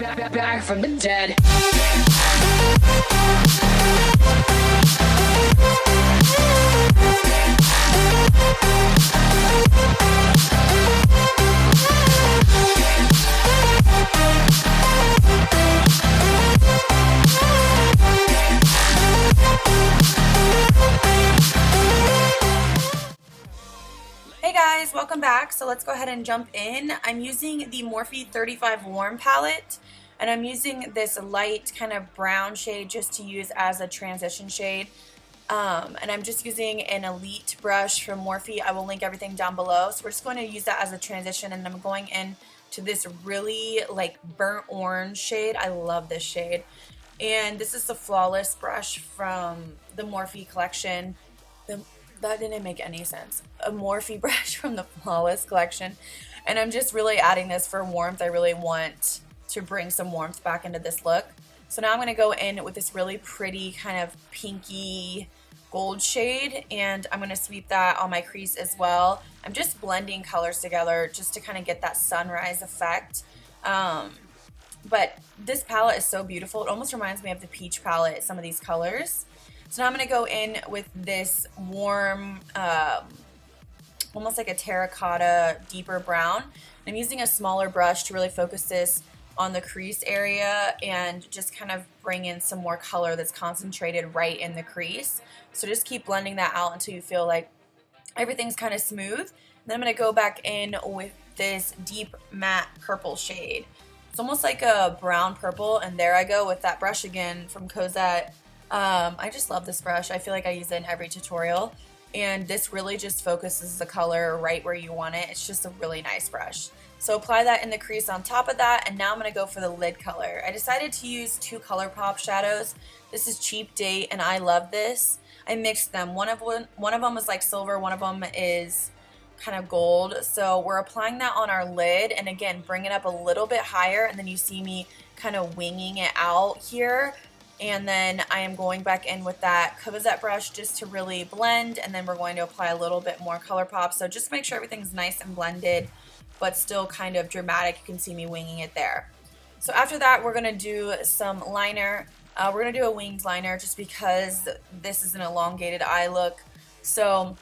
Back from the dead. Hey guys, welcome back. So let's go ahead and jump in. I'm using the Morphe 35 Warm palette, and I'm using this light kind of brown shade just to use as a transition shade. And I'm just using an Elite brush from Morphe. I will link everything down below. So we're just going to use that as a transition, and I'm going in to this really like burnt orange shade. I love this shade. And this is the Flawless brush from the Morphe collection. That didn't make any sense. A Morphe brush from the Flawless collection. And I'm just really adding this for warmth. I really want to bring some warmth back into this look. So now I'm going to go in with this really pretty kind of pinky gold shade, and I'm going to sweep that on my crease as well. I'm just blending colors together just to kind of get that sunrise effect. But this palette is so beautiful. It almost reminds me of the peach palette, some of these colors. So now I'm going to go in with this warm, almost like a terracotta, deeper brown. I'm using a smaller brush to really focus this on the crease area and just kind of bring in some more color that's concentrated right in the crease. So just keep blending that out until you feel like everything's kind of smooth. Then I'm going to go back in with this deep matte purple shade. It's almost like a brown purple, and there I go with that brush again from Cosette. I just love this brush. I feel like I use it in every tutorial, and this really just focuses the color right where you want it. It's just a really nice brush. So apply that in the crease on top of that, and now I'm going to go for the lid color. I decided to use two Colourpop shadows. This is Cheap Date, and I love this. I mixed them. One of them is like silver, one of them is kind of gold. So we're applying that on our lid, and again, bring it up a little bit higher, and then you see me kind of winging it out here. And then I am going back in with that Cosette brush just to really blend, and then we're going to apply a little bit more Colourpop. So just make sure everything's nice and blended, but still kind of dramatic. You can see me winging it there. So after that, we're going to do some liner. We're going to do a winged liner just because this is an elongated eye look. So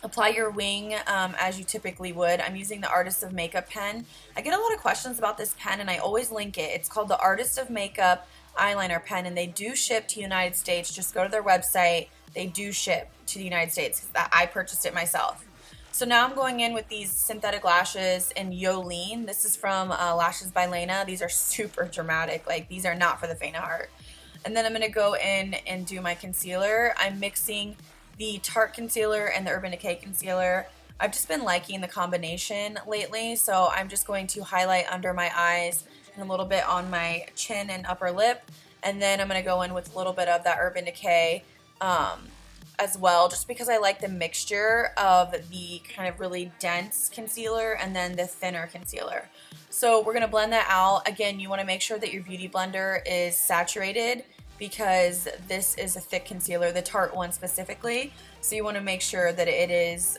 apply your wing as you typically would. I'm using the Artist of Makeup pen. I get a lot of questions about this pen, and I always link it. It's called the Artist of Makeup eyeliner pen, and they do ship to the United States. Just go to their website. They do ship to the United States because I purchased it myself. So now I'm going in with these synthetic lashes in Yolene. This is from Lashes by Lena. These are super dramatic. Like, these are not for the faint of heart. And then I'm going to go in and do my concealer. I'm mixing the Tarte concealer and the Urban Decay concealer. I've just been liking the combination lately, so I'm just going to highlight under my eyes and a little bit on my chin and upper lip. And then I'm going to go in with a little bit of that Urban Decay as well, just because I like the mixture of the kind of really dense concealer and then the thinner concealer. So we're going to blend that out. Again, you want to make sure that your beauty blender is saturated because this is a thick concealer, the Tarte one specifically. So you want to make sure that it is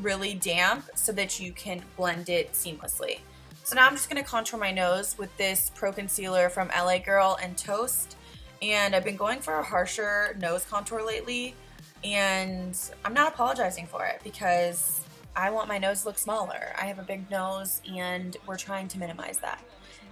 really damp so that you can blend it seamlessly. So now I'm just going to contour my nose with this Pro Concealer from LA Girl and Toast. And I've been going for a harsher nose contour lately, and I'm not apologizing for it because I want my nose to look smaller. I have a big nose, and we're trying to minimize that.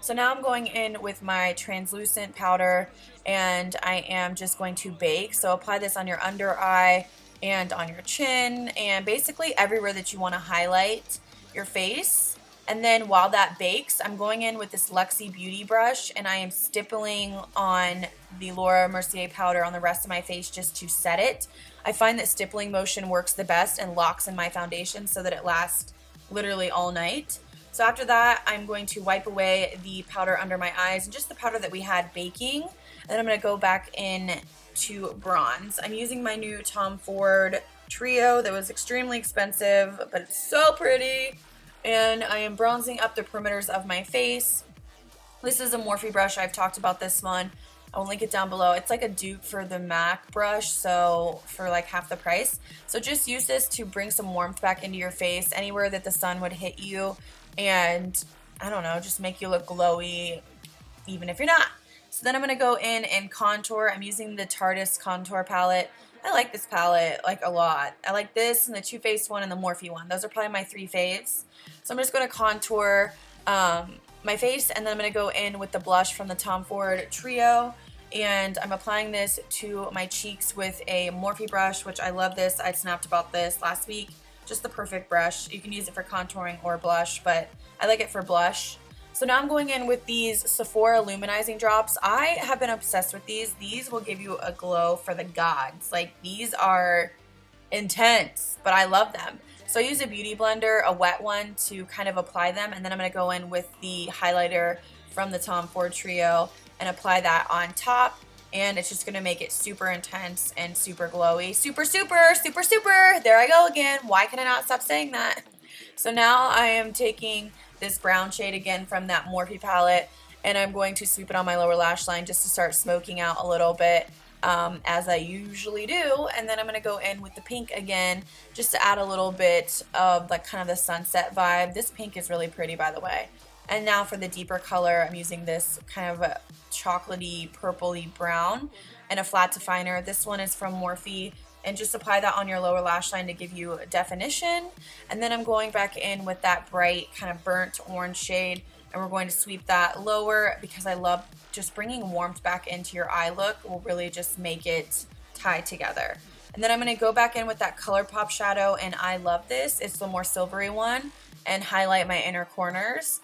So now I'm going in with my translucent powder, and I am just going to bake. So apply this on your under eye and on your chin, and basically everywhere that you want to highlight your face. And then while that bakes, I'm going in with this Luxie Beauty brush, and I am stippling on the Laura Mercier powder on the rest of my face just to set it. I find that stippling motion works the best and locks in my foundation so that it lasts literally all night. So after that, I'm going to wipe away the powder under my eyes and just the powder that we had baking. And then I'm going to go back in to bronze. I'm using my new Tom Ford Trio that was extremely expensive, but it's so pretty. And I am bronzing up the perimeters of my face. This is a Morphe brush. I've talked about this one. I'll link it down below. It's like a dupe for the MAC brush, so for like half the price. So just use this to bring some warmth back into your face, anywhere that the sun would hit you, and I don't know, just make you look glowy, even if you're not. So then I'm going to go in and contour. I'm using the Tarteist contour palette. I like this palette like a lot. I like this and the Too Faced one and the Morphe one. Those are probably my 3 faves. So I'm just going to contour my face, and then I'm going to go in with the blush from the Tom Ford Trio. And I'm applying this to my cheeks with a Morphe brush, which I love this. I snapped about this last week. Just the perfect brush. You can use it for contouring or blush, but I like it for blush. So now I'm going in with these Sephora Luminizing Drops. I have been obsessed with these. These will give you a glow for the gods. Like, these are intense, but I love them. So I use a beauty blender, a wet one, to kind of apply them, and then I'm going to go in with the highlighter from the Tom Ford Trio and apply that on top, and it's just going to make it super intense and super glowy. Super, super, super, super. There I go again. Why can I not stop saying that? So now I am taking this brown shade again from that Morphe palette, and I'm going to sweep it on my lower lash line just to start smoking out a little bit, as I usually do. And then I'm going to go in with the pink again just to add a little bit of like kind of the sunset vibe. This pink is really pretty, by the way. And now for the deeper color, I'm using this kind of a chocolatey, purpley brown and a flat definer. This one is from Morphe, and just apply that on your lower lash line to give you definition. And then I'm going back in with that bright kind of burnt orange shade, and we're going to sweep that lower because I love just bringing warmth back into your eye look. Will really just make it tie together. And then I'm going to go back in with that Colourpop shadow, and I love this. It's the more silvery one, and highlight my inner corners.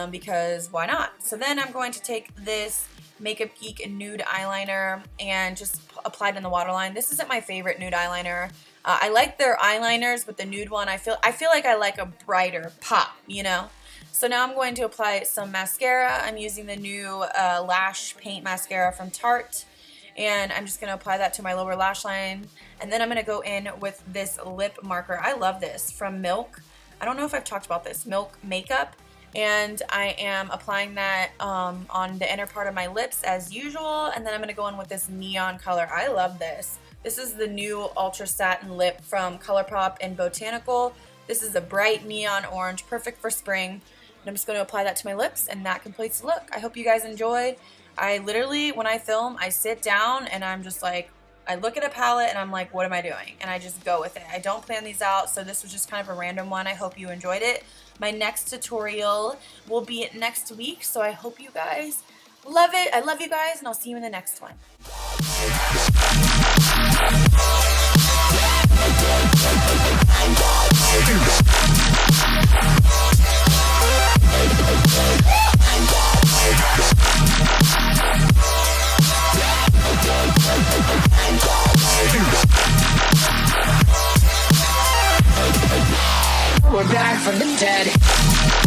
Because why not? So then I'm going to take this Makeup Geek nude eyeliner and just apply it in the waterline. This isn't my favorite nude eyeliner. I like their eyeliners, but the nude one, I feel like I like a brighter pop, you know? So now I'm going to apply some mascara. I'm using the new Lash Paint Mascara from Tarte, and I'm just going to apply that to my lower lash line. And then I'm going to go in with this lip marker. I love this from Milk. I don't know if I've talked about this, Milk Makeup. And I am applying that on the inner part of my lips as usual. And then I'm going to go in with this neon color. I love this. This is the new Ultra Satin Lip from Colourpop in Botanical. This is a bright neon orange, perfect for spring. And I'm just going to apply that to my lips, and that completes the look. I hope you guys enjoyed. I literally, when I film, I sit down and I'm just like, I look at a palette and I'm like, what am I doing? And I just go with it. I don't plan these out, so this was just kind of a random one. I hope you enjoyed it. My next tutorial will be next week, so I hope you guys love it. I love you guys, and I'll see you in the next one. We're back from the dead.